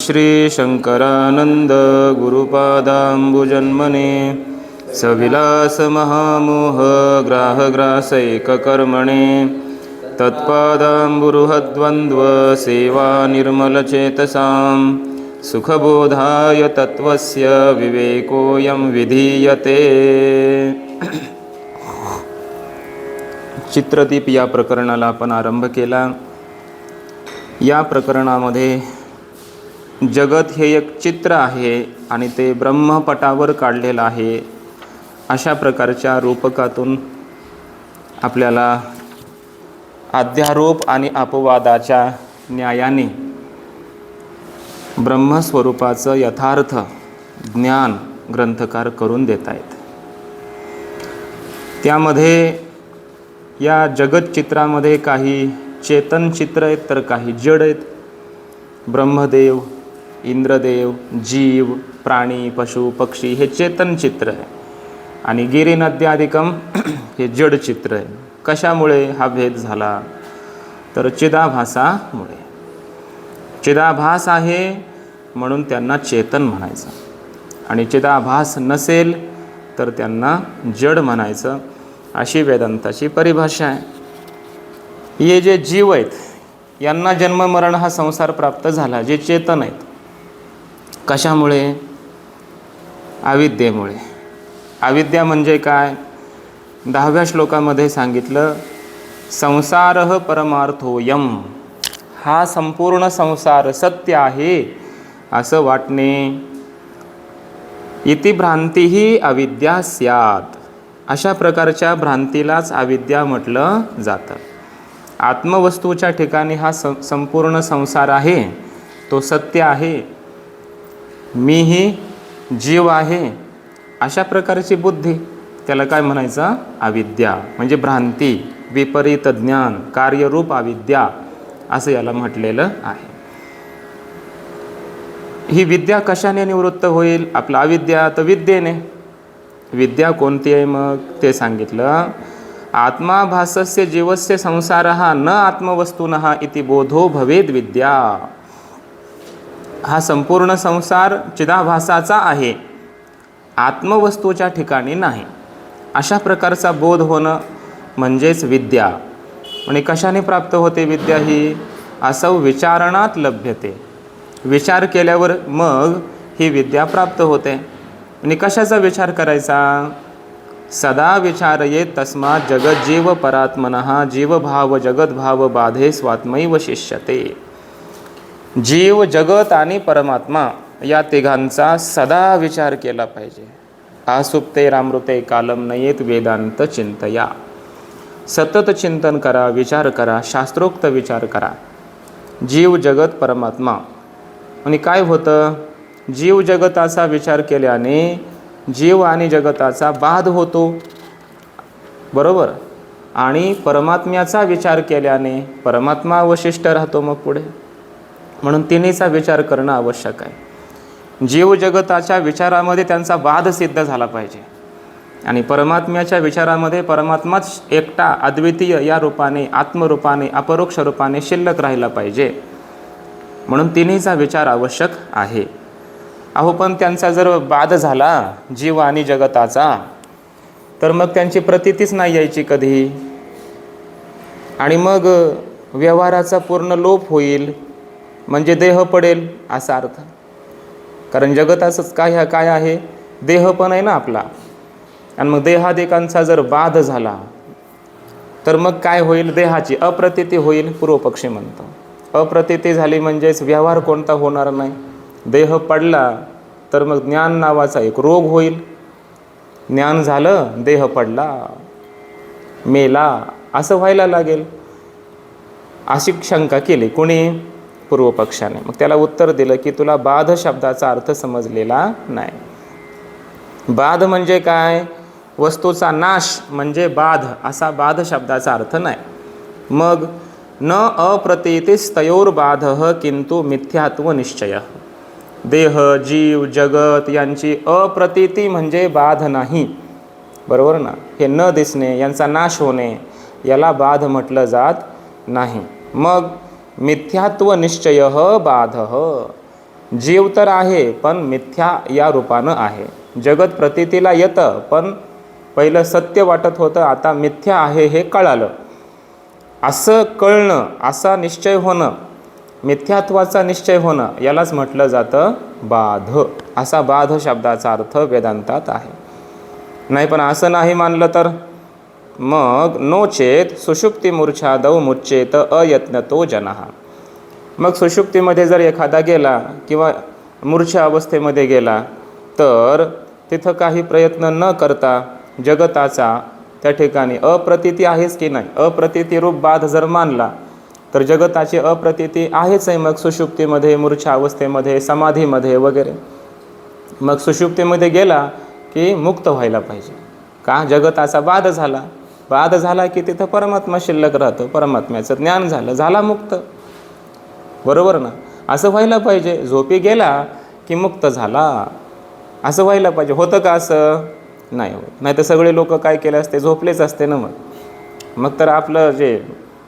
श्री शंकरानंद गुरुपादांबुजन्मने सविलास महामोह ग्राहग्रासैककर्मणे तत्पादांबुरुहद्वन्द्व सेवा निर्मलचेतसां सुखबोधाय तत्त्वस्य विवेकोऽयं विधीयते। चित्रदीप या प्रकरणाला आपण आरंभ केला। या प्रकरणामध्ये जगत हे एक चित्र आहे आणि ते ब्रह्मपटावर काढलेलं आहे, अशा प्रकारच्या रूपकातून आपल्याला अध्यारोप आणि अपवादाच्या न्यायाने ब्रह्मस्वरूपाचं यथार्थ ज्ञान ग्रंथकार करून देत आहेत। त्यामध्ये या जगत चित्रामध्ये काही चेतन चित्र आहेत तर काही जड आहेत। ब्रह्मदेव, इंद्रदेव, जीव, प्राणी, पशु, पक्षी हे चेतन चित्र आहे आणि गिरी नद्याधिकम हे जड चित्र आहे। कशामुळे हा भेद झाला तर चिदाभासामुळे। चिदाभास आहे म्हणून त्यांना चेतन म्हणायचं आणि चिदाभास नसेल तर त्यांना जड म्हणायचं, अशी वेदांताची परिभाषा आहे। हे जे जीव आहेत यांना जन्म मरण हा संसार प्राप्त झाला, जे चेतन आहेत। कशामुळे? अविद्येमुळे। अविद्या म्हणजे काय? 10व्या श्लोकामध्ये सांगितलं, संसारः परमार्थोऽयं, हा संपूर्ण संसार सत्य आहे असं वाटणे। इति भ्रांतीही अविद्या स्यात्, अशा प्रकारच्या भ्रांतीलाच अविद्या म्हटलं जातं। आत्मवस्तूच्या ठिकाणी हा संपूर्ण संसार आहे, तो सत्य आहे, मीही जीव आहे, अशा प्रकारची बुद्धी, त्याला काय म्हणायचं? अविद्या म्हणजे भ्रांती, विपरीत ज्ञान, कार्यरूप अविद्या असं याला म्हटलेलं आहे। ही विद्या कशाने निवृत्त होईल? आपला अविद्या तर विद्येने। विद्या कोणती आहे मग? ते सांगितलं, आत्माभासस्य जीवस्य संसारः न आत्मवस्तुनः इति बोधो भवेद विद्या। हा संपूर्ण संसार चिदाभासाचा आहे, आत्मवस्तूच्या ठिकाणी नाही, अशा प्रकारचा बोध होणं म्हणजेच विद्या। आणि कशाने प्राप्त होते विद्या ही? असौ विचारणात लभ्यते, विचार केल्यावर मग ही विद्या प्राप्त होते। आणि कशाचा विचार करायचा? सदा विचारये तस्मात् जगज्जीव परात्मनः जीवभाव जगद्भाव बाधे स्वात्मैव शिष्यते। जीव, जगत आणि परमात्मा या तिघांचा सदा विचार केला पाहिजे। आसुप्ते रामृते कालम नयेत वेदांत चिंतया, सतत चिंतन करा, विचार करा, शास्त्रोक्त विचार करा। जीव, जगत, परमात्मा। आणि काय होतं? जीव जगताचा विचार केल्याने जीव आणि जगताचा बाध होतो, बरोबर, आणि परमात्म्याचा विचार केल्याने परमात्मा अवशिष्ट राहतो मग पुढे। म्हणून तिन्हीचा विचार करणं आवश्यक आहे। जीव जगताच्या विचारामध्ये त्यांचा बाध सिद्ध झाला पाहिजे आणि परमात्म्याच्या विचारामध्ये परमात्माच एकटा अद्वितीय या रूपाने, आत्मरूपाने, अपरोक्ष रूपाने शिल्लक राहिला पाहिजे। म्हणून तिन्हीचा विचार आवश्यक आहे। अहो पण त्यांचा जर बाध झाला जीव आणि जगताचा तर मग त्यांची प्रतीतीच नाही यायची कधी, आणि मग व्यवहाराचा पूर्ण लोप होईल, म्हणजे देह पडेल असा अर्थ। कारण जगताचंच काय आहे? देह पण आहे ना आपला, आणि मग देहादिकांचा जर बाध झाला तर मग काय होईल? देहाची अप्रतीती होईल, पूर्वपक्षी म्हणतो। अप्रतीती झाली म्हणजेच व्यवहार कोणता होणार नाही। देह पडला तर मग ज्ञान नावाचा एक रोग होईल। ज्ञान झालं, देह पडला, मेला, असं व्हायला लागेल, अशी शंका केली कोणी? पूर्वपक्षाने। मग त्याला उत्तर दिलं की तुला बाध शब्दाचा अर्थ समजलेला नाही। बाध म्हणजे काय? वस्तूचा नाश म्हणजे बाध, असा बाध शब्दाचा अर्थ नाही। मग न अप्रतीतिस्तयोर्बाधः किंतु मिथ्यात्व निश्चय। देह, जीव, जगत यांची अप्रतीती म्हणजे बाध नाही, बरोबर ना? हे न दिसणे, यांचा नाश होणे, याला बाध म्हटलं जात नाही। मग मिथ्यात्व निश्चय बाधः, जीव तर आहे पण मिथ्या या रूपानं आहे. जगत प्रतीतीला येतं पण पहिलं सत्य वाटत होतं, आता मिथ्या आहे हे कळालं. असं कळणं, असा निश्चय होणं, मिथ्यात्वाचा निश्चय होणं यालाच म्हटलं जातं बाध. असा बाध शब्दाचा अर्थ वेदांतात आहे. नाही पण असं नाही मानलं तर मग नो चेत सुषुप्ती मूर्छादौ मुच्चेत अयत्नतो जनः. मग सुषुप्तीमध्ये जर एखादा गेला किंवा मूर्छा अवस्थेमध्ये गेला तर तिथं काही प्रयत्न न करता जगताचा त्या ठिकाणी अप्रतीती आहेच की नाही, अप्रतीती रूप बाध जर मानला तर जगताची अप्रतीती आहेच आहे. मग सुषुप्तीमध्ये, मूर्छा अवस्थेमध्ये, समाधीमध्ये वगैरे. मग सुषुप्तीमध्ये गेला की मुक्त व्हायला पाहिजे. का? जगताचा बाध झाला. बाध झाला की तिथं परमात्मा शिल्लक राहतो, परमात्म्याचं ज्ञान झालं, झाला मुक्त. बरोबर ना? असं व्हायला पाहिजे. झोपी गेला की मुक्त झाला, असं व्हायला पाहिजे. होतं का असं? नाही होत. नाही तर सगळे लोक काय केले असते, झोपलेच असते ना. मग तर आपलं जे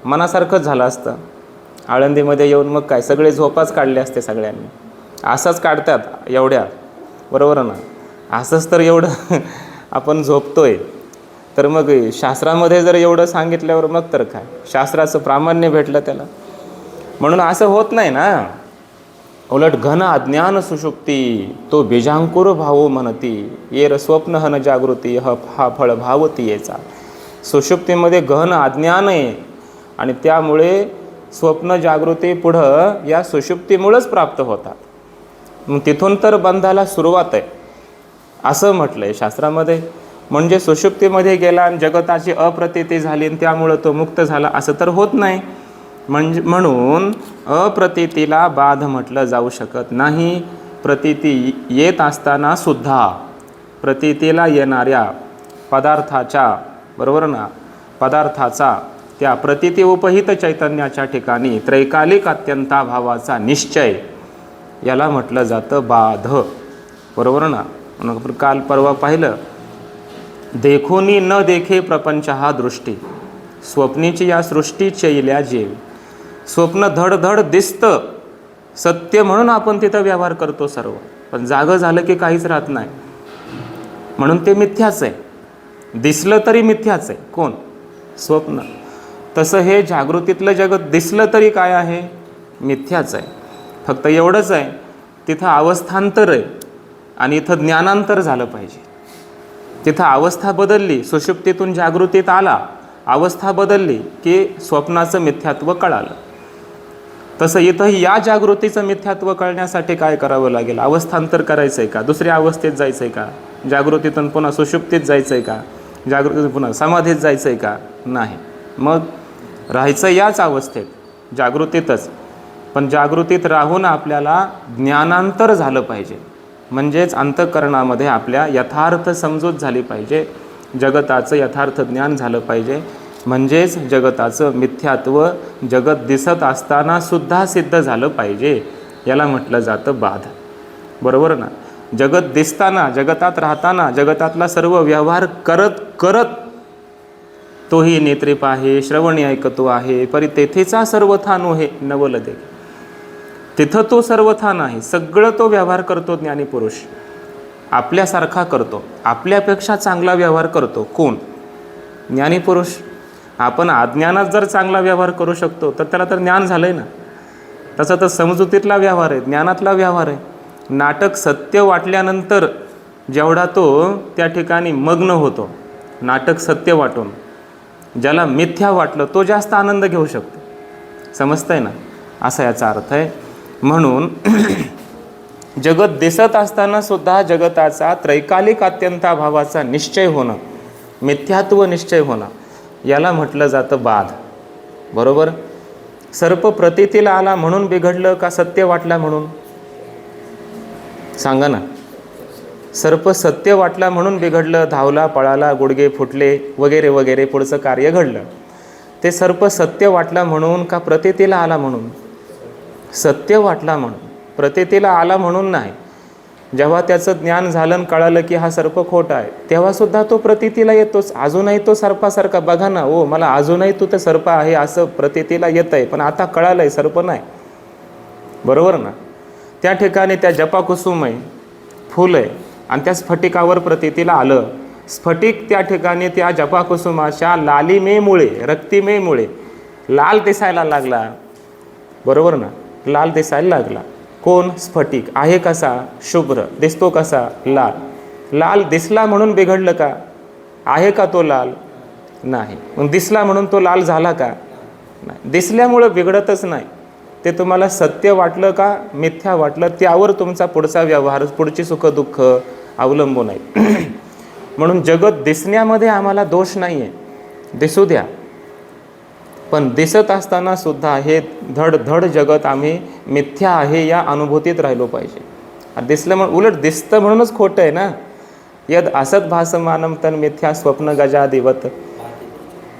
मनासारखंच झालं असतं. आळंदीमध्ये येऊन मग काय सगळे झोपाच काढले असते सगळ्यांनी. असंच काढतात एवढ्या, बरोबर ना? असंच तर एवढं आपण झोपतोय तर मग शास्त्रामध्ये जर एवढं सांगितल्यावर मग तर काय, शास्त्राचं प्रामाण्य भेटलं त्याला. म्हणून असं होत नाही ना. उलट घन अज्ञान सुषुप्ती तो बीजांकुर भावो म्हणती, येर स्वप्न हन जागृती हा फळ भावती येचा. सुषुप्तीमध्ये घन अज्ञान आहे आणि त्यामुळे स्वप्न जागृती पुढं या सुषुप्तीमुळंच प्राप्त होतात. मग तिथून तर बंधाला सुरुवात आहे असं म्हटलं आहे शास्त्रामध्ये. म्हणजे सुषुप्तीमध्ये गेला आणि जगताची अप्रतीती झाली आणि त्यामुळं तो मुक्त झाला असं तर होत नाही. म्हणून अप्रतीतीला बाध म्हटलं जाऊ शकत नाही. प्रतीती येत असताना सुद्धा प्रतीतीला येणाऱ्या पदार्थाच्या, बरोबर ना, पदार्थाचा त्या प्रतीती उपहित चैतन्याच्या ठिकाणी त्रैकालिक अत्यंताभावाचा निश्चय याला म्हटलं जातं बाध. बरोबर ना? म्हणून काल परवा पाहिलं, देखोनी न देखे प्रपंच हा दृष्टी, स्वप्नीची या सृष्टी चैल्या जेव. स्वप्न धडधड दिसतं सत्य म्हणून आपण तिथं व्यवहार करतो सर्व, पण जागं झालं की काहीच राहत नाही. म्हणून ते मिथ्याच आहे. दिसलं तरी मिथ्याच आहे. कोण? स्वप्न. तसं हे जागृतीतलं जगत दिसलं तरी काय आहे? मिथ्याच आहे. फक्त एवढंच आहे, तिथं अवस्थांतर आहे आणि इथं ज्ञानांतर झालं पाहिजे. तिथं अवस्था बदलली, सुषुप्तीतून जागृतीत आला, अवस्था बदलली की स्वप्नाचं मिथ्यात्व कळालं. तसं इथंही या जागृतीचं मिथ्यात्व कळण्यासाठी काय करावं लागेल? अवस्थांतर करायचं आहे का? दुसऱ्या अवस्थेत जायचं आहे का? जागृतीतून पुन्हा सुषुप्तीत जायचं आहे का? जागृतीतून पुन्हा समाधीत जायचं आहे का? नाही. मग राहायचं याच अवस्थेत, जागृतीतच. पण जागृतीत राहून आपल्याला ज्ञानांतर झालं पाहिजे. म्हणजेच अंतःकरणामध्ये आपल्या यथार्थ समजूत झाली पाहिजे, जगताचं यथार्थ ज्ञान झालं पाहिजे. म्हणजेच जगताचं मिथ्यात्व जगत दिसत असताना सुद्धा सिद्ध झालं पाहिजे. याला म्हटलं जातं बाध. बरोबर ना? जगत दिसताना, जगतात राहताना, जगतातला सर्व व्यवहार करत करत तोही नेत्री पाहे, श्रवणी ऐकतो आहे, परी तेथेचा सर्वथानो हे नवल दे. तिथं तो सर्वथान आहे. सगळं तो व्यवहार करतो ज्ञानी पुरुष. आपल्यासारखा करतो, आपल्यापेक्षा चांगला व्यवहार करतो. कोण? ज्ञानी पुरुष. आपण अज्ञानात जर चांगला व्यवहार करू शकतो तर त्याला तर ज्ञान झालं आहे ना. तसं तर समजुतीतला व्यवहार आहे, ज्ञानातला व्यवहार आहे. नाटक सत्य वाटल्यानंतर जेवढा तो त्या ठिकाणी मग्न होतो, नाटक सत्य वाटून, ज्याला मिथ्या वाटलं तो जास्त आनंद घेऊ शकतो. समजतंय ना? असा याचा अर्थ आहे. म्हणून जगत दिसत असताना सुद्धा जगताचा त्रैकालिक अत्यंताभावाचा निश्चय होणं, मिथ्यात्व निश्चय होणं, याला म्हटलं जातं बाध. बरोबर? सर्प प्रतीतीला आला म्हणून बिघडलं का सत्य वाटला म्हणून? सांगा ना. सर्प सत्य वाटला म्हणून बिघडलं, धावला, पळाला, गुडघे फुटले वगैरे वगैरे पुढचं कार्य घडलं. ते सर्प सत्य वाटला म्हणून का प्रतीतीला आला म्हणून? सत्य वाटला म्हणून, प्रतीतीला आला म्हणून नाही. जेव्हा त्याचं ज्ञान झालं, कळालं की हा सर्प खोटा आहे, तेव्हासुद्धा तो प्रतीतीला येतोच. अजूनही तो सर्पासारखा, बघा ना, ओ मला अजूनही तू तर सर्प आहे असं प्रतीतीला येत आहे, पण आता कळालं आहे सर्प नाही. बरोबर ना? त्या ठिकाणी त्या जपाकुसुम आहे, फूल आहे, आणि त्या स्फटिकावर प्रतीतीला आलं. स्फटिक त्या ठिकाणी त्या जपाकुसुमाच्या लालिमेमुळे, रक्तिमेमुळे लाल दिसायला लागला. बरोबर ना, लाल दिसायला लागला. कोण? स्फटिक. आहे कसा? शुभ्र. दिसतो कसा? लाल. लाल दिसला म्हणून बिघडलं का? आहे का तो लाल? नाही. मग दिसला म्हणून तो लाल झाला का? नाही. दिसल्यामुळं बिघडतच नाही. ते तुम्हाला सत्य वाटलं का मिथ्या वाटलं त्यावर तुमचा पुढचा व्यवहार, पुढची सुखदुःख अवलंबून आहे. म्हणून जगत दिसण्यामध्ये आम्हाला दोष नाही आहे, दिसू द्या. पण दिसत असताना सुद्धा हे धड जगत आम्ही मिथ्या आहे या अनुभूतीत राहिलो पाहिजे. दिसलं म्हणून, उलट दिसतं म्हणूनच खोटं आहे ना. यद असत भासमानम तन मिथ्या स्वप्न गजादिवत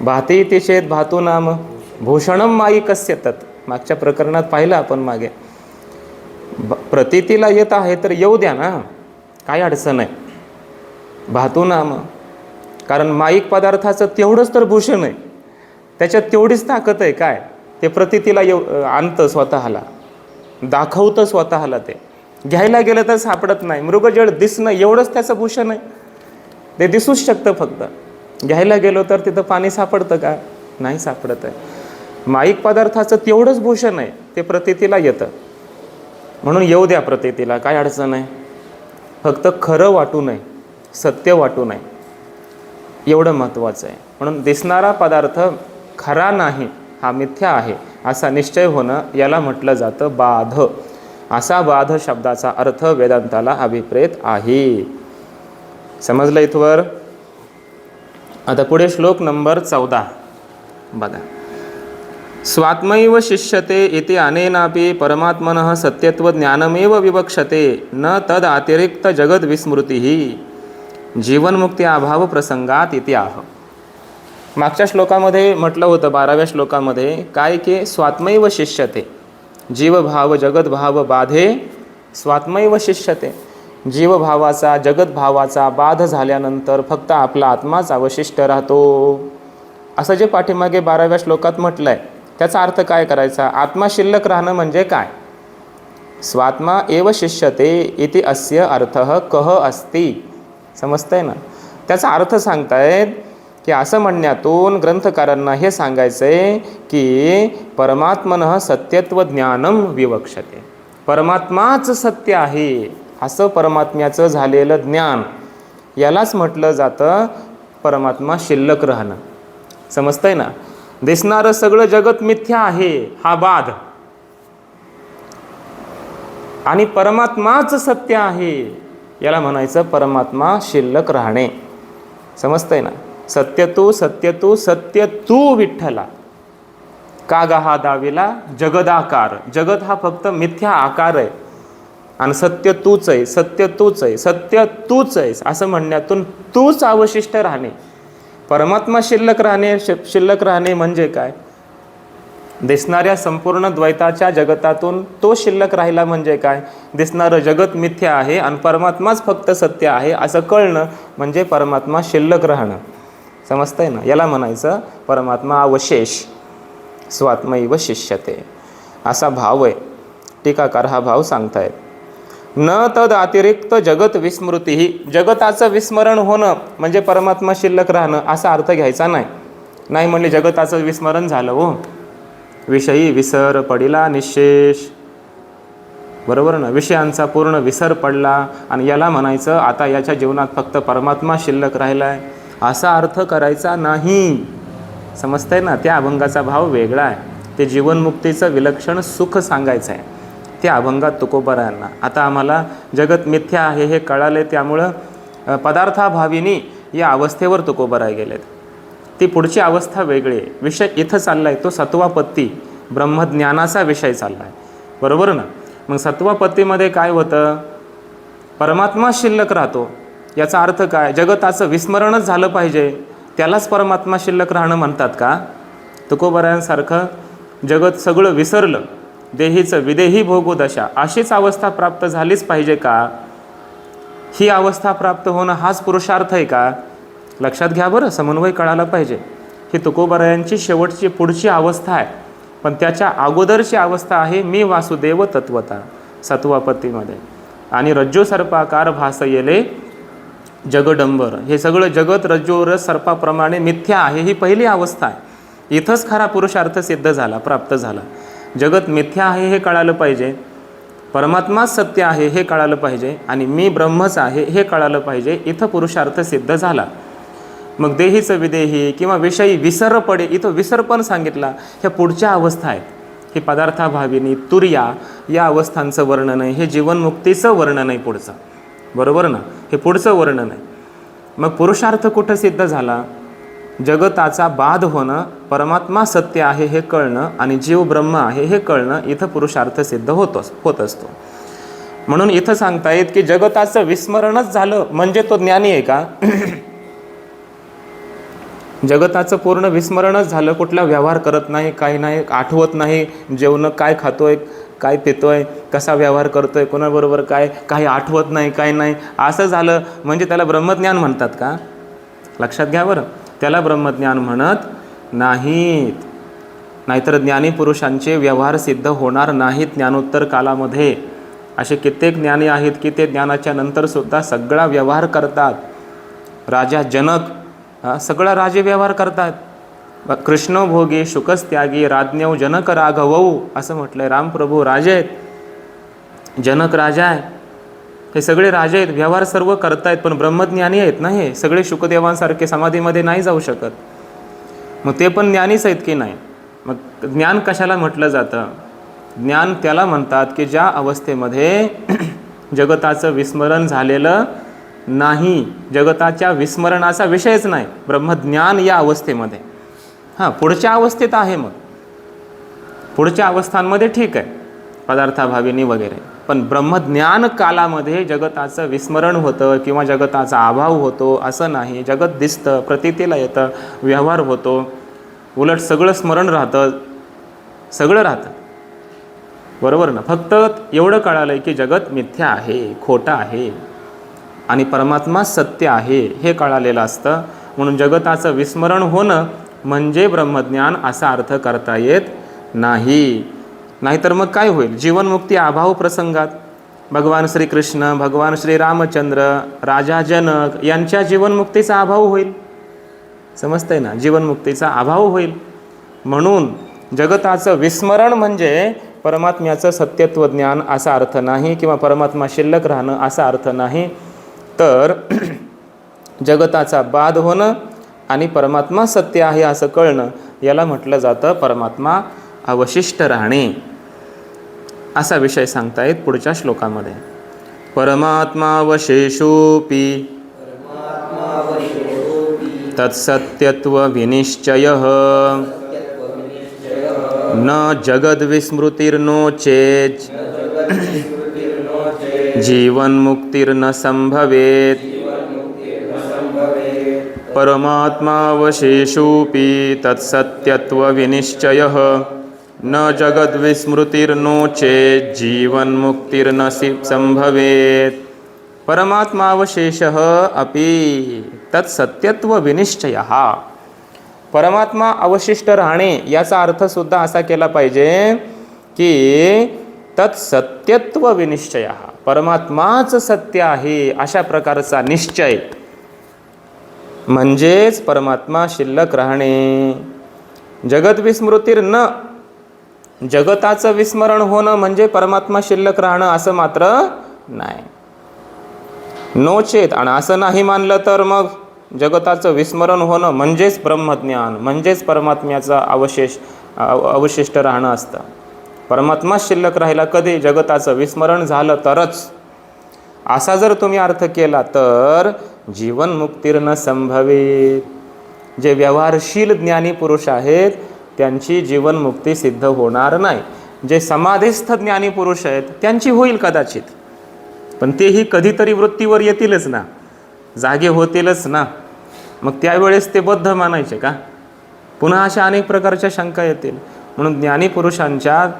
भाती ते चेत भातू नाम भूषणम माई कस्य तत्. मागच्या प्रकरणात पाहिलं आपण मागे. प्रतीतीला येत आहे तर येऊ द्या ना, काय अडचण आहे. भातू नाम, कारण माईक पदार्थाचं तेवढंच तर भूषण आहे, त्याच्यात तेवढीच ताकद आहे. काय? ते प्रतीतीला आणतं, स्वतःला दाखवतं, स्वतःला ते घ्यायला गेलं तर सापडत नाही. मृगजळ दिसणं एवढंच त्याचं भूषण आहे, ते दिसूच शकतं. फक्त घ्यायला गेलो तर तिथं पाणी सापडतं का? नाही सापडत आहे. माईक पदार्थाचं तेवढंच भूषण आहे, ते प्रतीतीला येतं. म्हणून येऊ द्या प्रतीतीला, काय अडचण आहे. फक्त खरं वाटू नये, सत्य वाटू नये, एवढं महत्त्वाचं आहे. म्हणून दिसणारा पदार्थ खरा नाही, हा मिथ्या आहे असा निश्चय होणं, याला म्हटलं जातं बाध. असा बाध शब्दाचा अर्थ वेदांताला अभिप्रेत आहे. समजलं इथवर? आता पुढे श्लोक नंबर 14 बघा. स्वात्मैव शिष्यते इति अनेनापि परमात्मनः सत्यत्व ज्ञानमेव विवक्षते न तद अतिरिक्त जगद विस्मृतिः जीवनमुक्ती अभाव प्रसंगात इति आह. मागच्या श्लोकामध्ये म्हटलं होतं, 12व्या श्लोकामध्ये काय, की स्वात्मैव शिष्यते, जीवभाव जगद्भाव बाधे स्वात्मैव शिष्यते. जीवभावाचा जगद्भावाचा बाध झाल्यानंतर फक्त आपला आत्माच अवशिष्ट राहतो, असं जे पाठीमागे 12व्या श्लोकात म्हटलं आहे. त्याचा अर्थ काय करायचा? आत्मा शिल्लक राहणं म्हणजे काय? स्वात्मा एव शिष्यते इति अस्य अर्थः कः अस्ति. समजतंय ना? त्याचा अर्थ सांगतायत की असं म्हणण्यातून ग्रंथकारांना हे सांगायचं आहे की परमात्मनः सत्यत्व ज्ञानम विवक्षते. परमात्माच सत्य आहे असं परमात्म्याचं झालेलं ज्ञान, यालाच म्हटलं जातं परमात्मा शिल्लक राहणं. समजतंय ना? दिसणारं सगळं जगत मिथ्या आहे, हा बाध, आणि परमात्माच सत्य आहे, याला म्हणायचं परमात्मा शिल्लक राहणे. समजतंय ना? सत्य तू सत्य तू सत्य तू विठ्ठला. कागा हा दाविला जगदाकार. जगत हा फक्त मिथ्या आकार आहे, आणि सत्य तूच आहे, सत्य तूच आहे, सत्य तूच आहेस असं म्हणण्यातून तूच अवशिष्ट राहणे. परमात्मा शिल्लक राहणे, शिल्लक राहणे म्हणजे काय? दिसणाऱ्या संपूर्ण द्वैताच्या जगतातून तो शिल्लक राहिला म्हणजे काय? दिसणारं जगत मिथ्या आहे आणि परमात्माच फक्त सत्य आहे असं कळणं म्हणजे परमात्मा शिल्लक राहणं. समजतंय ना? याला म्हणायचं परमात्मा अवशेष. स्वात्मैव शिष्यते असा भाव आहे. टीकाकार हा भाव सांगतायत. न तद अतिरिक्त जगत विस्मृती. जगताचं विस्मरण होणं म्हणजे परमात्मा शिल्लक राहणं असा अर्थ घ्यायचा नाही. नाही म्हणले जगताचं विस्मरण झालं हो, विषयी विसर पडिला निशेष. बरोबर ना? विषयांचा पूर्ण विसर पडला आणि याला म्हणायचं आता याच्या जीवनात फक्त परमात्मा शिल्लक राहिला आहे असा अर्थ करायचा नाही. समजतंय ना? त्या अभंगाचा भाव वेगळा आहे. ते जीवनमुक्तीचं विलक्षण सुख सांगायचं आहे त्या अभंगात तुकोबारायांना. आता आम्हाला जगत मिथ्या आहे हे कळाले, त्यामुळं पदार्थाभाविनी या अवस्थेवर तुकोबाराय गेलेत. ती पुढची अवस्था वेगळी आहे. विषय इथं चालला आहे तो सत्वापत्ती, ब्रह्मज्ञानाचा विषय चालला आहे. बरोबर ना? मग सत्वापत्तीमध्ये काय होतं? परमात्मा शिल्लक राहतो. याचा अर्थ काय? जगताचं विस्मरणच झालं पाहिजे, त्यालाच परमात्मा शिल्लक राहणं म्हणतात का? तुकोबारायांसारखं जगत सगळं विसरलं, देहीचं विदेही भोगू दशा, अशीच अवस्था प्राप्त झालीच पाहिजे का? ही अवस्था प्राप्त होणं हाच पुरुषार्थ आहे का? लक्षात घ्या बरं, समन्वय कळायला पाहिजे. ही तुकोबारायांची शेवटची पुढची अवस्था आहे, पण त्याच्या अगोदरची अवस्था आहे मी वासुदेव तत्वता. सत्वापत्तीमध्ये. आणि रज्जू सर्पाकार भास येले जगडंबर, हे सगळं जगत रज्जूवर सर्पाप्रमाणे मिथ्या आहे, ही पहिली अवस्था आहे. इथंच खरा पुरुषार्थ सिद्ध झाला, प्राप्त झाला. जगत मिथ्या आहे हे कळालं पाहिजे, परमात्माच सत्य आहे हे कळालं पाहिजे, आणि मी ब्रह्मच आहे हे कळालं पाहिजे. इथं पुरुषार्थ सिद्ध झाला. मग देहीचं विदेही किंवा विषयी विसर पडे, इथं विसर पण सांगितला. ह्या पुढच्या अवस्था आहेत. हे पदार्थाभाविनी तुर्या या अवस्थांचं वर्णन आहे, हे जीवनमुक्तीचं वर्णन आहे पुढचं, बरोबर ना, हे पुढचं वर्णन आहे. मग पुरुषार्थ कुठं सिद्ध झाला? जगताचा बाध होणं, परमात्मा सत्य आहे हे कळणं आणि जीव ब्रह्म आहे हे कळणं, इथं पुरुषार्थ सिद्ध होत असतो. म्हणून इथं सांगतायत की जगताचं विस्मरणच झालं म्हणजे तो ज्ञानी आहे का? जगताचं पूर्ण विस्मरणच झालं, कुठला व्यवहार करत नाही, काही नाही, आठवत नाही, जेवण काय खातोय, काय पितोय, कसा व्यवहार करतोय, कोणाबरोबर काय, काही आठवत नाही, काय नाही, असं झालं म्हणजे त्याला ब्रह्मज्ञान म्हणतात का? लक्षात घ्या बरं, त्याला ब्रह्मज्ञान म्हणत नाहीत. नाहीतर ज्ञानी पुरुषांचे व्यवहार सिद्ध होणार नाहीत ज्ञानोत्तर कालामध्ये. असे कित्येक ज्ञानी आहेत की ते ज्ञानाच्या नंतरसुद्धा सगळा व्यवहार करतात. राजा जनक सगळा राजे व्यवहार करतात. कृष्ण भोगी शुकस्त्यागी राज्ञव जनक राघवऊ असं म्हटलंय. रामप्रभू राजे आहेत, जनक राजा आहे, हे सगळे राजे आहेत, व्यवहार सर्व करतायत, पण ब्रह्मज्ञानी आहेत ना. हे सगळे शुकदेवांसारखे समाधीमध्ये नाही जाऊ शकत. मग ते पण ज्ञानीच आहेत की नाही? मग ज्ञान कशाला म्हटलं जातं? ज्ञान त्याला म्हणतात की ज्या अवस्थेमध्ये जगताचं विस्मरण झालेलं नाही, जगताच्या विस्मरणाचा विषयच नाही, ब्रह्मज्ञान या अवस्थेमध्ये. पुढच्या अवस्थेत आहे, मग पुढच्या अवस्थांमध्ये ठीक आहे, पदार्थाभाविनी वगैरे, पण ब्रह्मज्ञान कालामध्ये जगताचं विस्मरण होतं किंवा जगताचा अभाव होतो असं नाही. जगत दिसतं, प्रतीतीला येतं, व्यवहार होतो, उलट सगळं स्मरण राहतं, सगळं राहतं, बरोबर ना. फक्त एवढं कळालं की जगत मिथ्या आहे, खोटं आहे आणि परमात्मा सत्य आहे हे कळालेलं असतं. म्हणून जगताचं विस्मरण होणं म्हणजे ब्रह्मज्ञान असा अर्थ करता येत नाही. नाहीतर मग काय होईल? जीवनमुक्ती अभाव प्रसंगात भगवान श्रीकृष्ण, भगवान श्री रामचंद्र, राजा जनक यांच्या जीवनमुक्तीचा अभाव होईल. समजतंय ना? जीवनमुक्तीचा अभाव होईल. म्हणून जगताचं विस्मरण म्हणजे परमात्म्याचं सत्यत्व ज्ञान असा अर्थ नाही, किंवा परमात्मा शिल्लक राहणं असा अर्थ नाही. तर जगताचा बाध होणं आणि परमात्मा सत्य आहे असं कळणं, याला म्हटलं जातं परमात्मा अवशिष्ट राहणे. असा विषय सांगतायत पुढच्या श्लोकामध्ये. परमात्मावशेषोऽपि तत्सत्यत्व विनिश्चयः न जगद्विस्मृतिर्नो चेत् जीवन्मुक्तिर्न संभवेत्. परमात्मावशेषोऽपि तत्सत्यत्व विनिश्चयः न जगद्विस्मृतिर्नो चेत् जीवन्मुक्तिर्न संभवेत्. परमात्मावशेषः अपि तत्सत्यत्व विनिश्चयः. परमात्मा अवशिष्ट राहणे याचा अर्थसुद्धा असा केला पाहिजे की तत्सत्यत्व विनिश्चयः, परमात्माच सत्य आहे अशा प्रकारचा निश्चय, म्हणजेच परमात्मा शिल्लक राहणे. जगद्विस्मृतिर्न, जगताचं विस्मरण होणं म्हणजे परमात्मा शिल्लक राहणं असं मात्र नाही. नोचेत, आणि असं नाही मानलं तर मग जगताचं विस्मरण होणं म्हणजेच ब्रह्मज्ञान, म्हणजेच परमात्म्याचा अवशिष्ट राहणं असतं. परमात्मा शिल्लक राहिला कधी? जगताचं विस्मरण झालं तरच. असा जर तुम्ही अर्थ केला तर जीवनमुक्तीर्न संभवेत. जे व्यवहारशील ज्ञानी पुरुष आहेत त्यांची जीवनमुक्ती सिद्ध होणार नाही. जे समाधिस्थ ज्ञानी पुरुष आहेत त्यांची होईल कदाचित, पण तेही कधीतरी वृत्तीवर येतीलच ना, जागे होतीलच ना. मग त्यावेळेस ते बद्ध मानायचे का? पुन्हा अशा अनेक प्रकारच्या शंका येतील. म्हणून ज्ञानी पुरुषांच्या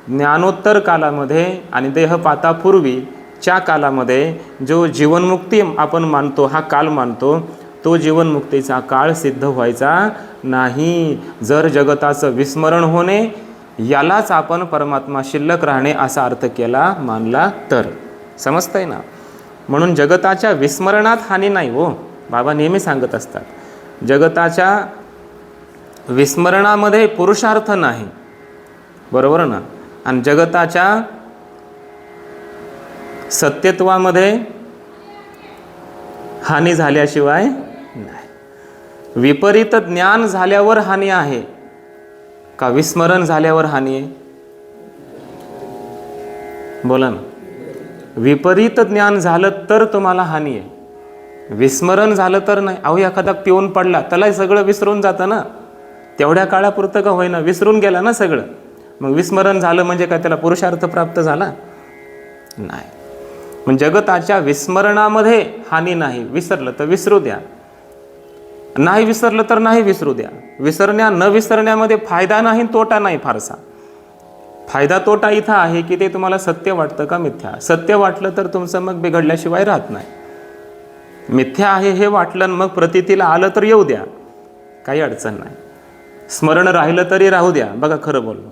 ज्ञानोत्तर कालामध्ये आणि देहपातापूर्वीच्या कालामध्ये जो जीवनमुक्ती आपण मानतो, हा काल मानतो, तो जीवनमुक्तीचा काळ सिद्ध व्हायचा नाही. जर जगताचं विस्मरण होणे यालाच आपण परमात्मा शिल्लक राहणे असा अर्थ केला मानला तर. समजतंय ना? म्हणून जगताच्या विस्मरणात हानी नाही हो. बाबा नेहमी सांगत असतात, जगताच्या विस्मरणामध्ये पुरुषार्थ नाही, बरोबर ना? आणि जगताच्या सत्यत्वामध्ये हानी झाल्याशिवाय नाही. विपरीत ज्ञान झाल्यावर हानी आहे का विस्मरण झाल्यावर हानी आहे? बोला ना. विपरीत ज्ञान झालं तर तुम्हाला हानी आहे, विस्मरण झालं तर नाही. अहो एखादा पिऊन पडला, त्याला सगळं विसरून जातं ना, तेवढ्या काळापुरतं का होईना विसरून गेला ना सगळं. मग विस्मरण झालं म्हणजे काय त्याला पुरुषार्थ प्राप्त झाला? नाही. मग जगताच्या विस्मरणामध्ये हानी नाही. विसरलं तर विसरू द्या, नाही विसरलं तर नाही विसरू द्या. न विसरण्यामध्ये फायदा नाही, तोटा नाही फारसा. फायदा तोटा इथं आहे की ते तुम्हाला सत्य वाटतं का मिथ्या. सत्य वाटलं तर तुमचं मग बिघडल्याशिवाय राहत नाही. मिथ्या आहे हे वाटलं मग प्रतीतीला आलं तर येऊ द्या, काही अडचण नाही. स्मरण राहिलं तरी राहू द्या. बघा खरं बोललो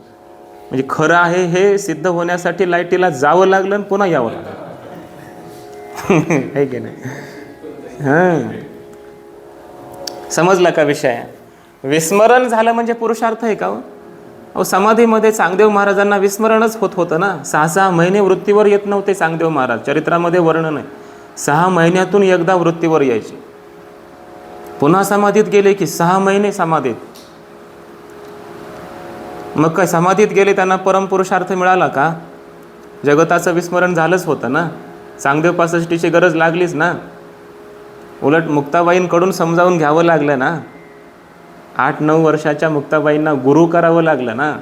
म्हणजे खरं आहे हे सिद्ध होण्यासाठी लाईटीला जावं लागलं आणि पुन्हा यावं लागलं. आहे की नाही? हां, समजला का विषय? विस्मरण झालं म्हणजे पुरुषार्थ आहे का हो? अहो समाधीमध्ये चांगदेव महाराजांना विस्मरणच होत होतं ना. 6 महिने वृत्तीवर येत नव्हते चांगदेव महाराज. चरित्रामध्ये वर्णन आहे, 6 महिन्यातून एकदा वृत्तीवर यायचे. पुन्हा समाधीत गेले की 6 महिने समाधीत. मग काय समाधीत गेले त्यांना परमपुरुषार्थ मिळाला का? जगताचं विस्मरण झालंच होतं ना. चांगदेव पासष्टीची गरज लागलीच ना. उलट मुक्ताबाईंकडून समजावून घ्यावं लागलं ना. 8-9 वर्षाच्या मुक्ताबाईंना गुरु करावं लागलं ना.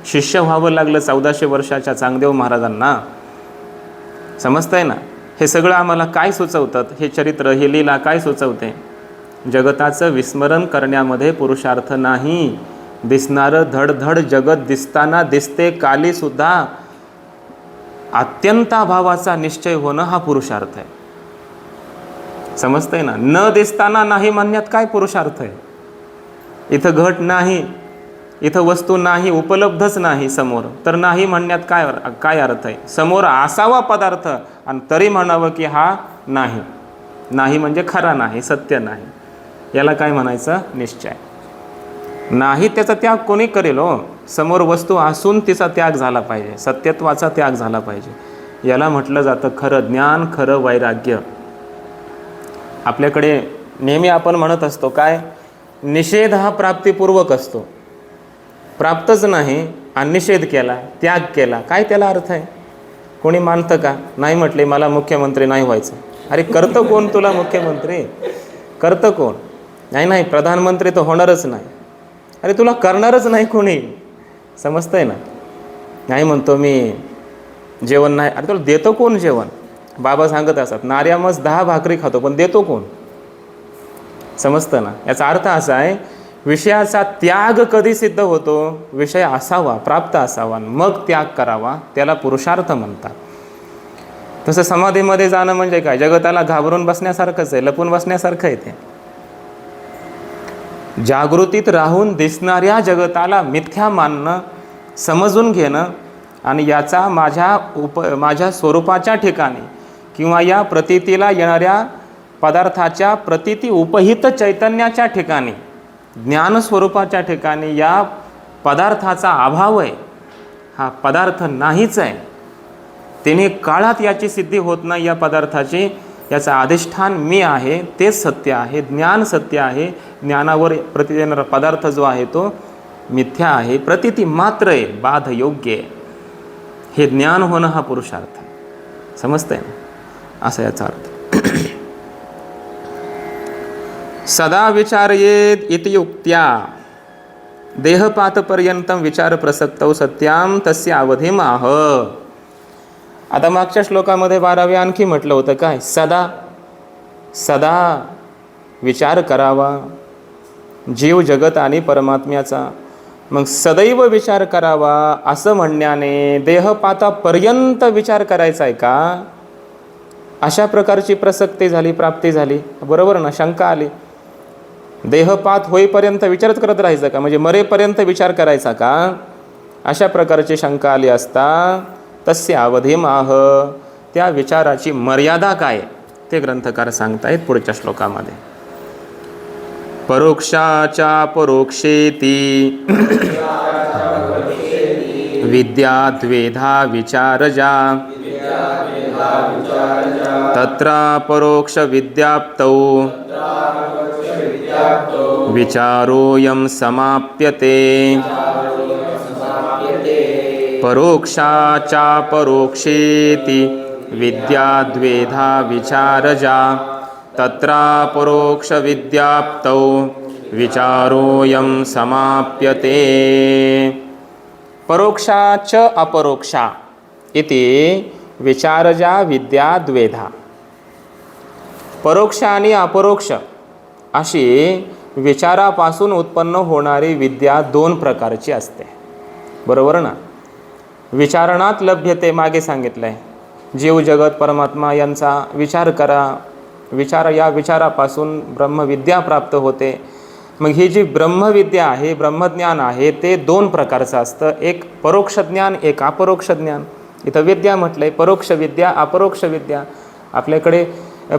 शिष्य व्हावं लागलं 1400 वर्षाच्या चांगदेव महाराजांना. समजतंय ना? हे सगळं आम्हाला काय सुचवतात? हे चरित्र, हे लीला काय सुचवते? जगताचं विस्मरण करण्यामध्ये पुरुषार्थ नाही. दिसणारं धडधड जगत दिसताना दिसते काली सुद्धा अत्यंताभावाचा निश्चय होणं हा पुरुषार्थ आहे. समजतंय ना? न दिसताना नाही म्हणण्यात काय पुरुषार्थ आहे? इथं घट नाही, इथं वस्तू नाही, उपलब्धच नाही समोर, तर नाही म्हणण्यात काय अर्थ आहे? समोर असावा पदार्थ आणि तरी म्हणावं की हा नाही. नाही म्हणजे खरा नाही, सत्य नाही. याला काय म्हणायचं? निश्चय. नाही त्याचा त्याग कोणी करेल हो? समोर वस्तू असून तिचा त्याग झाला पाहिजे, सत्यत्वाचा त्याग झाला पाहिजे. याला म्हटलं जातं खरं ज्ञान, खरं वैराग्य. आपल्याकडे नेहमी आपण म्हणत असतो काय? निषेध हा प्राप्तिपूर्वक असतो. प्राप्तच नाही आणि निषेध केला, त्याग केला, काय त्याला अर्थ आहे? कोणी मानतं का? नाही म्हटले मला मुख्यमंत्री नाही व्हायचं. अरे करतं कोण तुला मुख्यमंत्री? करतं कोण? नाही प्रधानमंत्री तर होणारच नाही. अरे तुला करणारच नाही कोणी. समजतंय ना? नाही म्हणतो मी जेवण नाही. अरे तुला देतो कोण जेवण? बाबा सांगत असतात नार्यामस 10 भाकरी खातो, पण देतो कोण? समजतं ना? याचा अर्थ असा आहे, विषयाचा त्याग कधी सिद्ध होतो? विषय असावा, प्राप्त असावा, मग त्याग करावा, त्याला पुरुषार्थ म्हणतात. तसं समाधीमध्ये जाणं म्हणजे काय? जगताला घाबरून बसण्यासारखंच आहे, लपून बसण्यासारखं आहे ते. जागृतीत राहून दिसणाऱ्या जगताला मिथ्या मानणं, समजून घेणं आणि याचा माझ्या स्वरूपाच्या ठिकाणी किंवा या प्रतीतीला येणाऱ्या पदार्थाच्या प्रतीती उपहित चैतन्याच्या ठिकाणी, ज्ञानस्वरूपाच्या ठिकाणी या पदार्थाचा अभाव आहे, हा पदार्थ नाहीच आहे, तिने काळात याची सिद्धी होत नाही या पदार्थाची, याचा अधिष्ठान मी आहे, तेच सत्य आहे, ज्ञान सत्य आहे, ज्ञानावर प्रती येणारा पदार्थ जो आहे तो मिथ्या आहे, प्रतीती मात्र आहे, बाध योग्य आहे. हे ज्ञान होणं हा पुरुषार्थ आहे. समजतंय ना? असा याचा अर्थ. सदा विचारयेत इति युक्त्या देहपातपर्यंतम विचार प्रसक्तौ सत्याम तस्य अवधिम आह. आता मागच्या श्लोकामध्ये 12व्या आणखी म्हटलं होतं काय? सदा विचार करावा जीव जगत आणि परमात्म्याचा. मग सदैव विचार करावा असं म्हणण्याने देहपातापर्यंत विचार करायचा आहे का? अशा प्रकारची प्रसक्ती झाली, प्राप्ती झाली, बरोबर ना? शंका आली. देहपात होईपर्यंत विचारच करत राहायचं का? म्हणजे मरेपर्यंत विचार करायचा का? अशा प्रकारची शंका आली असता तस्य अवधिमाह, त्या विचाराची मर्यादा काय ते ग्रंथकार सांगतायत पुढच्या श्लोकामध्ये. परोक्षाचा परोक्षेती विद्या द्वेधा विचारजा, तत्र परोक्ष विद्याप्तौ विचारोऽयं समाप्यते. परोक्षाचा परोक्षेति विद्या द्वेधा विचारजा, तत्र परोक्ष विद्याप्तौ विचारोऽयं समाप्यते. परोक्षाच अपरोक्षा इति विचारजा विद्या द्वेधा. परोक्ष आणि अपरोक्ष अशी विचारापासून उत्पन्न होणारी विद्या दोन प्रकारची असते, बरोबर ना. विचारणात लभ्यते मागे सांगितलं आहे. जीव जगत परमात्मा यांचा विचार करा, या विचारापासून ब्रह्मविद्या प्राप्त होते. मग ही जी ब्रह्मविद्या आहे, ब्रह्मज्ञान आहे, ते दोन प्रकारचं असतं. एक परोक्ष ज्ञान, एक अपरोक्ष ज्ञान. इथं विद्या म्हटलंय, परोक्ष विद्या अपरोक्ष विद्या. आपल्याकडे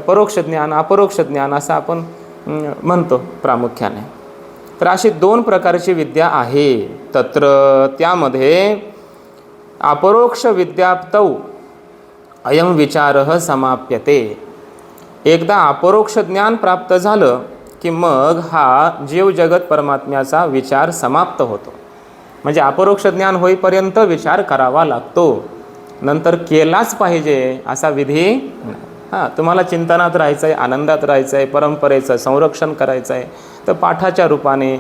परोक्ष ज्ञान अपरोक्ष ज्ञान असं आपण म्हणतो प्रामुख्याने. तर अशी दोन प्रकारची विद्या आहे. तत्र त्यामध्ये अपरोक्ष विद्याप्तौ अयं विचारः समाप्यते. एकदा अपरोक्ष ज्ञान प्राप्त झालं की मग हा जीव जगत परमात्म्याचा विचार समाप्त होतो. म्हणजे अपरोक्ष ज्ञान होईपर्यंत विचार करावा लागतो, नंतर केलाच पाहिजे असा विधी नाही. तुम्हाला चिंतनात राहायचं आहे, आनंदात राहायचं आहे, परंपरेचं संरक्षण करायचं आहे, तर पाठाच्या रूपाने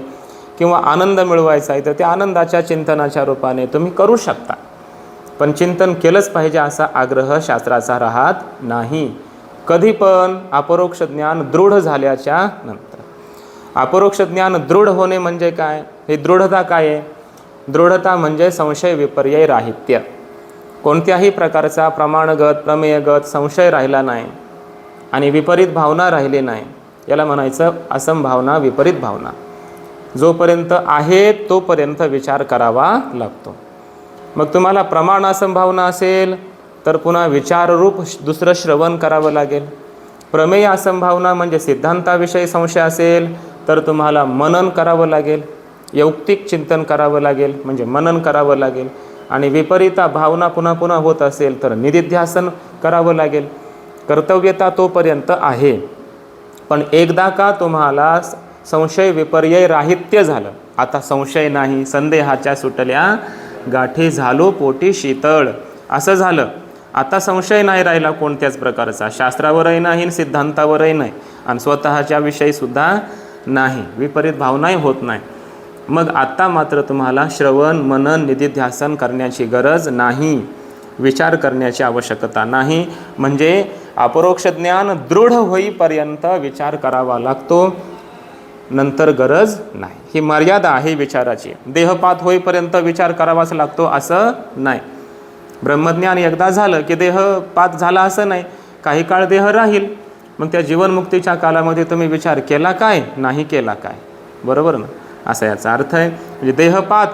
किंवा आनंद मिळवायचा आहे तर त्या आनंदाच्या चिंतनाच्या रूपाने तुम्ही करू शकता. पण चिंतन केलंच पाहिजे असा आग्रह शास्त्राचा राहत नाही. कधी पण अपरोक्ष ज्ञान दृढ झाल्याच्या नंतर. अपरोक्ष ज्ञान दृढ होणे म्हणजे काय? ही दृढता काय आहे? दृढता म्हणजे संशय विपर्यय राहित्य. कोणत्याही प्रकारचा प्रमाणगत प्रमेयगत संशय राहिला नाही आणि विपरीत भावना राहिली नाही. याला म्हणायचं असंभावना विपरीत भावना. जोपर्यंत आहे तोपर्यंत विचार करावा लागतो. मग तुम्हाला प्रमाण असंभावना असेल तर पुन्हा विचाररूप दुसरं श्रवण करावं लागेल. प्रमेय असंभावना म्हणजे सिद्धांताविषयी संशय असेल तर तुम्हाला मनन करावं लागेल, यौक्तिक चिंतन करावं लागेल, म्हणजे मनन करावं लागेल. आणि विपरीत भावना पुन्हा पुन्हा होत असेल तर निदिध्यासन करावं लागेल. कर्तव्यता तोपर्यंत आहे. पण एकदा का तुम्हाला संशय विपर्यय राहित्य झालं, आता संशय नाही, संदेहाच्या सुटल्या गाठी झालो पोटी शीतळ असं झालं, आता संशय नाही राहिला कोणत्याच प्रकारचा, शास्त्रावरही नाही सिद्धांतावरही नाही आणि स्वतःच्या विषयीसुद्धा नाही, विपरीत भावनाही होत नाही. मग आता मात्र तुम्हाला श्रवण मनन निदिध्यासन करण्याची गरज नाही, विचार करण्याची आवश्यकता नाही. म्हणजे अपरोक्ष ज्ञान दृढ होईपर्यंत विचार करावा लागतो, नंतर गरज नाही. ही मर्यादा आहे विचाराची. देहपात होईपर्यंत विचार करावाच लागतो असं नाही. ब्रह्मज्ञान एकदा झालं की देहपात झाला असं नाही, काही काळ देह राहील. मग त्या जीवनमुक्तीच्या कालामध्ये तुम्ही विचार केला काय, नाही केला काय, बरोबर ना. असा याचा अर्थ आहे. म्हणजे देहपात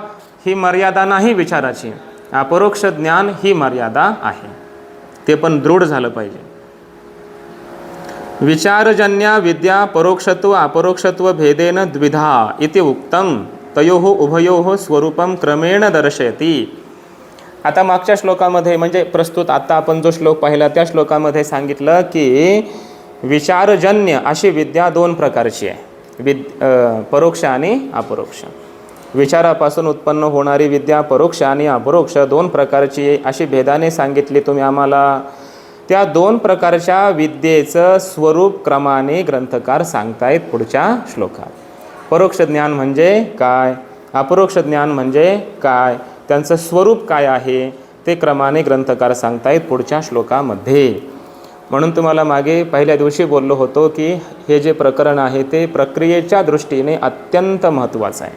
ही मर्यादा नाही विचाराची, अपरोक्ष ज्ञान ही मर्यादा आहे. ते पण दृढ झालं पाहिजे. विचारजन्या विद्या परोक्षत्व अपरोक्षत्व भेदेन द्विधा इति उक्तम तयोः उभयोः स्वरूपम क्रमेण दर्शयति. आता मागच्या श्लोकामध्ये म्हणजे प्रस्तुत आता आपण जो श्लोक पाहिला त्या श्लोकामध्ये सांगितलं की विचारजन्य अशी विद्या दोन प्रकारची आहे, परोक्ष आणि अपरोक्ष. विचारापासून उत्पन्न होणारी विद्या परोक्ष आणि अपरोक्ष दोन प्रकारची अशी भेदाने सांगितली तुम्ही आम्हाला. त्या दोन प्रकारच्या विद्येचं स्वरूप क्रमाने ग्रंथकार सांगतायत पुढच्या श्लोकात. परोक्ष ज्ञान म्हणजे काय, अपरोक्ष ज्ञान म्हणजे काय, त्यांचं स्वरूप काय आहे ते क्रमाने ग्रंथकार सांगतायत पुढच्या श्लोकामध्ये. म्हणून तुम्हाला मागे पहिल्या दिवशी बोललो होतो की हे जे प्रकरण आहे ते प्रक्रियेच्या दृष्टीने अत्यंत महत्त्वाचं आहे.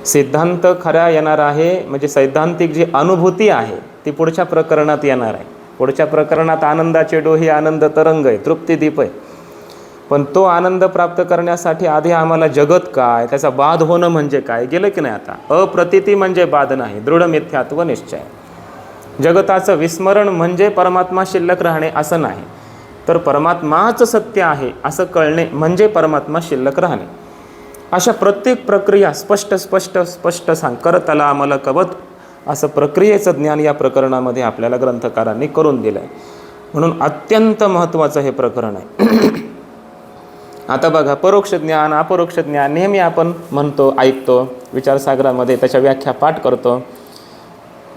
सिद्धांत खरा येणार आहे, म्हणजे सैद्धांतिक जी अनुभूती आहे ती पुढच्या प्रकरणात येणार आहे. पुढच्या प्रकरणात आनंदाचे डोही आनंद तरंग आहे, तृप्तिदीप आहे. पण तो आनंद प्राप्त करण्यासाठी आधी आम्हाला जगत काय, त्याचा बाध होणं म्हणजे काय गेलं की नाही. आता अप्रतीती म्हणजे बाध नाही, दृढ मिथ्यात्व निश्चय. जगताचं विस्मरण म्हणजे परमात्मा शिल्लक राहणे असं नाही, तर परमात्माच सत्य आहे असं कळणे म्हणजे परमात्मा शिल्लक राहणे. अशा प्रत्येक प्रक्रिया स्पष्ट स्पष्ट स्पष्ट करतला अमल कवत असं प्रक्रियेचं ज्ञान या प्रकरणामध्ये आपल्याला ग्रंथकारांनी करून दिलं आहे. म्हणून अत्यंत महत्त्वाचं हे प्रकरण आहे. आता बघा, परोक्ष ज्ञान अपरोक्ष ज्ञान नेहमी आपण म्हणतो, ऐकतो, विचारसागरामध्ये त्याच्या व्याख्या पाठ करतो.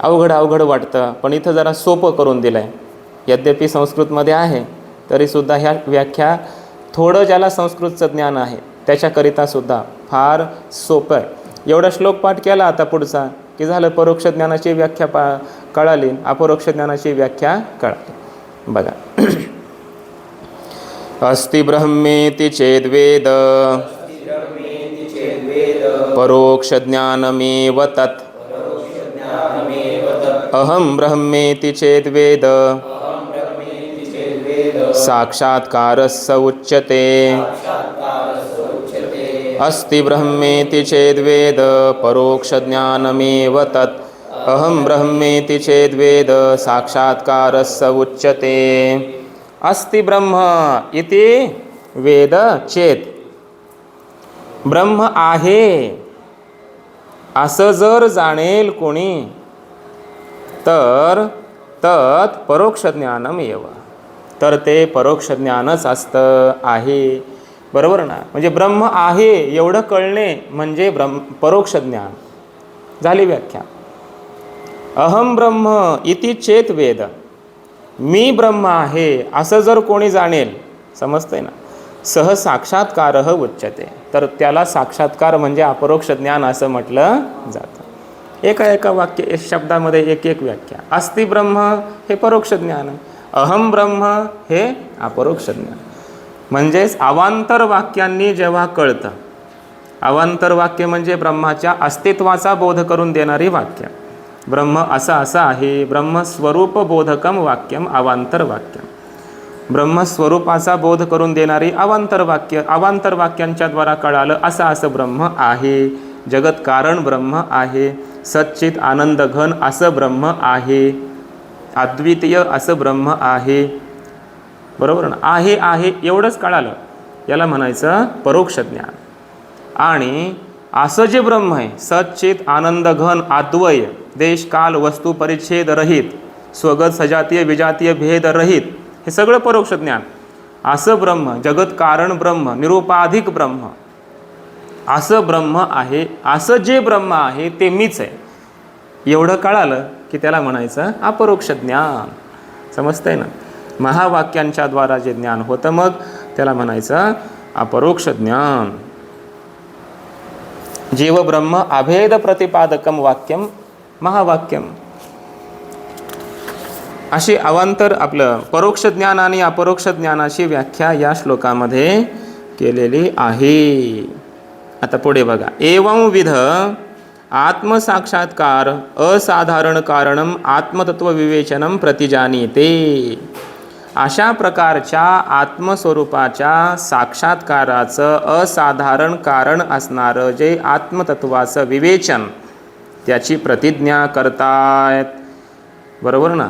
अवघड वाटतं, पण इथं जरा सोपं करून दिलं आहे. यद्यपि संस्कृतमध्ये आहे तरीसुद्धा ह्या व्याख्या थोडं ज्याला संस्कृतचं ज्ञान आहे त्याच्याकरितासुद्धा फार सोपं आहे. एवढा श्लोक पाठ केला आता पुढचा की झालं, परोक्ष ज्ञानाची व्याख्या कळाली, अपरोक्ष ज्ञानाची व्याख्या कळाली. बघा, अस्ति ब्रह्मेति चेद्वेद परोक्ष ज्ञानमेव तत् अहं ब्रह्मेति चेद्वेद साक्षात्कारस्य उच्यते. अस्ति ब्रह्मेति चेद्वेद परोक्ष ज्ञानमेव तत् अहं ब्रह्मेति चेद्वेद साक्षात्कारस्य उच्यते. अस्ति ब्रह्म इति वेद चेत, ब्रह्म आहे असं जर जाणेल कोणी तर तत् परोक्ष ज्ञानमेव, तर ते परोक्ष ज्ञानच असतं, आहे. बरोबर ना. म्हणजे ब्रह्म आहे एवढं कळणे म्हणजे परोक्ष ज्ञान झाली व्याख्या. अहम ब्रह्म इति चेत वेद, मी ब्रह्म आहे असं जर कोणी जाणेल, समजतंय ना, सह साक्षात्कारः उच्यते, तर त्याला साक्षात्कार म्हणजे अपरोक्ष ज्ञान असं म्हटलं जातं. एका वाक्य शब्दामध्ये एक व्याख्या. अस्ति ब्रह्म हे परोक्ष ज्ञान, अहम ब्रह्म हे अपरोक्ष ज्ञान. म्हणजेच अवांतर वाक्यांनी जेव्हा कळतं, अवांतर वाक्य म्हणजे ब्रह्माच्या अस्तित्वाचा बोध करून देणारी वाक्य. ब्रह्म असं आहे, ब्रह्मस्वरूप बोधकम वाक्यम अवांतर वाक्यम. ब्रह्मस्वरूपाचा बोध करून देणारी अवांतर वाक्य, अवांतर वाक्यांच्या द्वारा कळालं असं ब्रह्म आहे, जगत कारण ब्रह्म आहे, सच्चित आनंद घन असं ब्रह्म आहे, अद्वितीय असं ब्रह्म आहे. बरोबर ना. आहे एवढंच कळालं, याला म्हणायचं परोक्ष ज्ञान. आणि असं जे ब्रह्म आहे, सच्चित आनंद घन अद्वय, देश काल वस्तू परिच्छेद रहित, स्वगत सजातीय विजातीय भेद रहित, हे सगळं परोक्ष ज्ञान. असं ब्रह्म, जगत कारण ब्रह्म, निरुपाधिक ब्रह्म, असं ब्रह्म आहे, असं जे ब्रह्म आहे ते मीच आहे, एवढं कळालं की त्याला म्हणायचं अपरोक्ष ज्ञान. समजतंय ना. महावाक्यांच्या द्वारा जे ज्ञान होतं मग त्याला म्हणायचं अपरोक्ष ज्ञान. जीव ब्रह्म अभेद प्रतिपादकम वाक्यम महावाक्यम. अशी अवांतर आपलं परोक्ष ज्ञान आणि अपरोक्ष ज्ञानाची व्याख्या या श्लोकामध्ये केलेली आहे. आता पुढे बघा. एवं विध आत्मसाक्षात्कार असाधारण कारणम आत्मतत्व विवेचनम प्रतिजानीते. अशा प्रकारच्या आत्मस्वरूपाच्या साक्षात्काराचं असाधारण कारण असणारं जे आत्मतत्वाचं विवेचन, त्याची प्रतिज्ञा करतायत. बरोबर ना.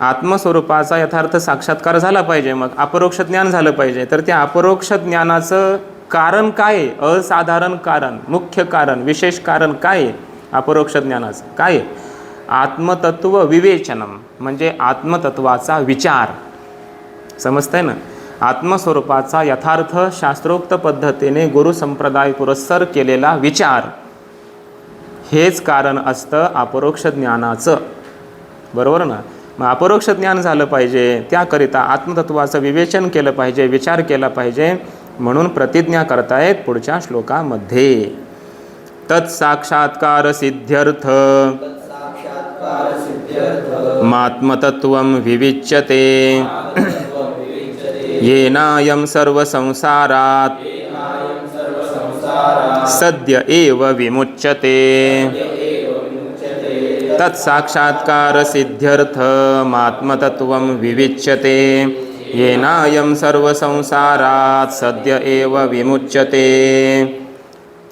आत्मस्वरूपाचा यथार्थ साक्षात्कार झाला पाहिजे, मग अपरोक्ष ज्ञान झालं पाहिजे. तर त्या अपरोक्ष ज्ञानाचं कारण काय आहे? असाधारण कारण, मुख्य कारण, विशेष कारण काय आहे अपरोक्ष ज्ञानाचं? काय आहे? आत्मतत्व विवेचनम, म्हणजे आत्मतत्वाचा विचार. समजतंय ना. आत्मस्वरूपाचा यथार्थ शास्त्रोक्त पद्धतीने गुरु संप्रदाय पुरस्सर केलेला विचार, हेच कारण असतं अपरोक्ष ज्ञानाचं. बरोबर ना. मग अपरोक्ष ज्ञान झालं पाहिजे, त्याकरिता आत्मतत्वाचं विवेचन केलं पाहिजे, विचार केला पाहिजे. म्हणून प्रतिज्ञा करतायत पुढच्या श्लोकामध्ये. तत्साक्षात्कार सिद्ध्यर्थ मात्मतत्वं विविच्यते येनायं सर्वसंसारात् सद्य एव विमुच्यते. तत्साक्षात्कार सिद्ध्यर्थ मात्मतत्वं विविच्यते येनायं सर्वसंसारात् सद्य एव विमुच्यते.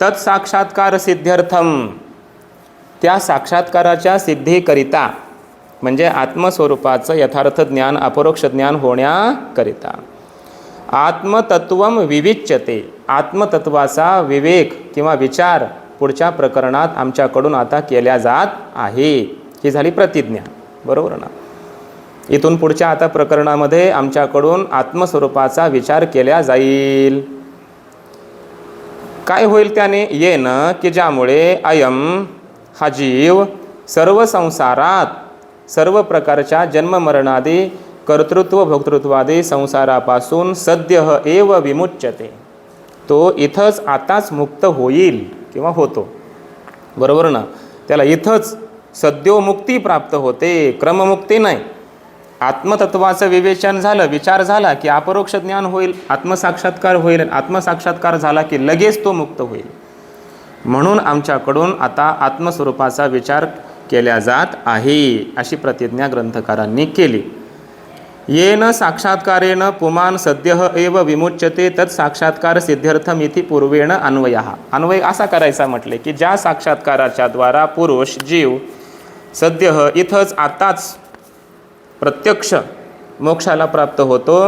तत्साक्षात्कार सिद्ध्यर्थम, त्या साक्षात्काराच्या सिद्धीकरिता म्हणजे आत्मस्वरूपाचं यथार्थ ज्ञान अपरोक्ष ज्ञान होण्याकरिता आत्मतत्वम विविच्यते, आत्मतत्वाचा विवेक किंवा विचार पुढच्या प्रकरणात आमच्याकडून आता केल्या जात आहे. ही झाली प्रतिज्ञा, बरोबर ना. इथून पुढच्या आता प्रकरणामध्ये आमच्याकडून आत्मस्वरूपाचा विचार केला जाईल. काय होईल त्याने? येन, की ज्यामुळे अयम हा जीव सर्व संसारात सर्व प्रकारच्या जन्ममरणादी कर्तृत्व भोक्तृत्वादी संसारापासून सद्य एव विमुच्यते, तो इथंच आताच मुक्त होईल किंवा होतो, बरोबर ना. त्याला इथंच सद्योमुक्ती प्राप्त होते, क्रममुक्ती नाही. आत्मतत्वाचं विवेचन झालं, विचार झाला की अपरोक्ष ज्ञान होईल, आत्मसाक्षात्कार होईल. आत्मसाक्षात्कार झाला की लगेच तो मुक्त होईल. म्हणून आमच्याकडून आता आत्मस्वरूपाचा विचार केल्या जात आहे, अशी प्रतिज्ञा ग्रंथकारांनी केली. येन साक्षात्कारेण पुमान सद्य एव विमुच्यते तत् साक्षात्कार सिद्ध्यर्थम इति पूर्वेण अन्वयः. अन्वय असा करायचा म्हटले की ज्या साक्षात्काराच्या द्वारा पुरुष जीव सद्य इथंच आताच प्रत्यक्ष मोक्षाला प्राप्त होतो,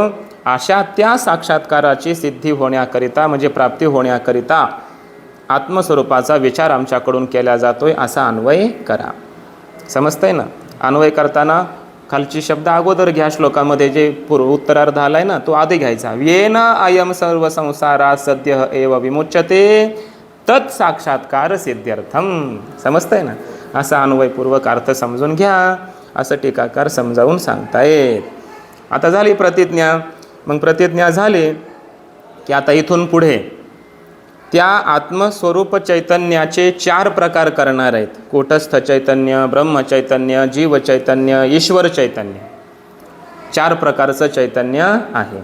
अशा त्या साक्षात्काराची सिद्धी होण्याकरिता म्हणजे प्राप्ती होण्याकरिता आत्मस्वरूपाचा विचार आमच्याकडून केला जातोय, असा अन्वय करा. समजतंय ना. अन्वय करताना खालची शब्द अगोदर घ्या, श्लोकामध्ये जे उत्तरार्ध आलाय ना तो आधी घ्यायचा. येन अयम सर्व संसारात सद्य एव विमुच्यते तत् साक्षात्कार सिद्ध्यर्थम. समजतंय ना. असा अन्वयपूर्वक अर्थ समजून घ्या, असं टीकाकार समजावून सांगतायत. आता झाली प्रतिज्ञा. मग प्रतिज्ञा झाली की आता इथून पुढे त्या आत्मस्वरूप चैतन्याचे 4 प्रकार करणार आहेत. कूटस्थ चैतन्य, ब्रह्मचैतन्य, जीव चैतन्य, ईश्वर चैतन्य. 4 प्रकारचं चैतन्य आहे.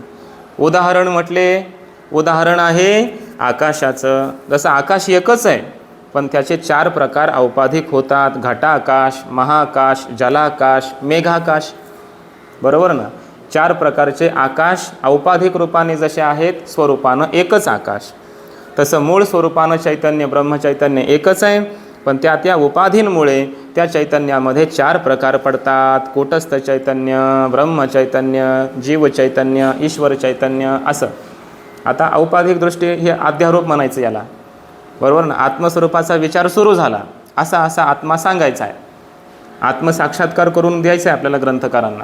उदाहरण म्हटले, उदाहरण आहे आकाशाचं. जसं आकाश एकच आहे पण त्याचे 4 प्रकार औपाधिक होतात. घटाकाश, महाकाश, जलाकाश, मेघाकाश, बरोबर ना. 4 प्रकारचे आकाश औपाधिक रूपाने जसे आहेत, स्वरूपानं एकच आकाश. तसं मूळ स्वरूपानं चैतन्य ब्रह्मचैतन्य एकच आहे, पण त्या उपाधींमुळे त्या चैतन्यामध्ये 4 प्रकार पडतात. कूटस्थ चैतन्य, ब्रह्मचैतन्य, जीव चैतन्य, ईश्वर चैतन्य असं. आता औपाधिक दृष्टी हे अध्यारोप म्हणायचं याला, बरोबर ना. आत्मस्वरूपाचा विचार सुरू झाला, असा असा आत्मा सांगायचा आहे, आत्मसाक्षात्कार करून द्यायचं आहे आपल्याला ग्रंथकारांना.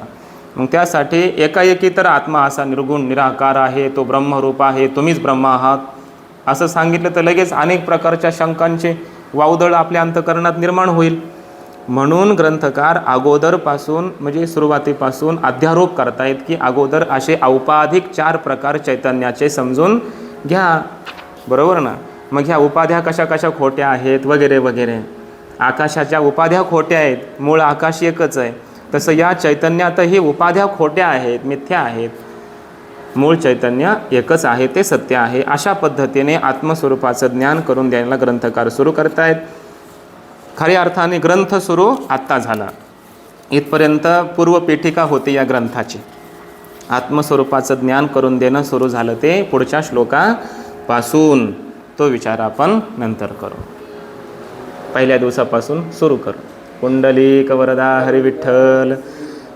मग त्यासाठी एकाएकी तर आत्मा असा निर्गुण निराकार आहे, तो ब्रह्मरूप आहे, तुम्हीच ब्रह्म आहात असं सांगितलं तर लगेच अनेक प्रकारच्या शंकांचे वावदळ आपल्या अंतकरणात निर्माण होईल. म्हणून ग्रंथकार अगोदरपासून म्हणजे सुरुवातीपासून अध्यारोप करतायत की अगोदर असे औपाधिक 4 प्रकार चैतन्याचे समजून घ्या, बरोबर ना. मग ह्या उपाध्या कशा कशा खोट्या आहेत वगैरे वगैरे. आकाशाच्या उपाध्या खोट्या आहेत, मूळ आकाश एकच आहे. तसं या चैतन्यातही उपाध्या खोट्या आहेत, मिथ्या आहेत. मूळ चैतन्य एकच आहे, ते सत्य आहे. अशा पद्धतीने आत्मस्वरूपाचं ज्ञान करून द्यायला ग्रंथकार सुरू करतायत. खऱ्या अर्थाने ग्रंथ सुरू आत्ता झाला. इथपर्यंत पूर्वपीठिका होती या ग्रंथाची. आत्मस्वरूपाचं ज्ञान करून देणं सुरू झालं ते पुढच्या श्लोकापासून. तो विचार आपण नंतर करू, पहिल्या दिवसापासून सुरू करू. कुंडलिक वरदा हरी विठ्ठल.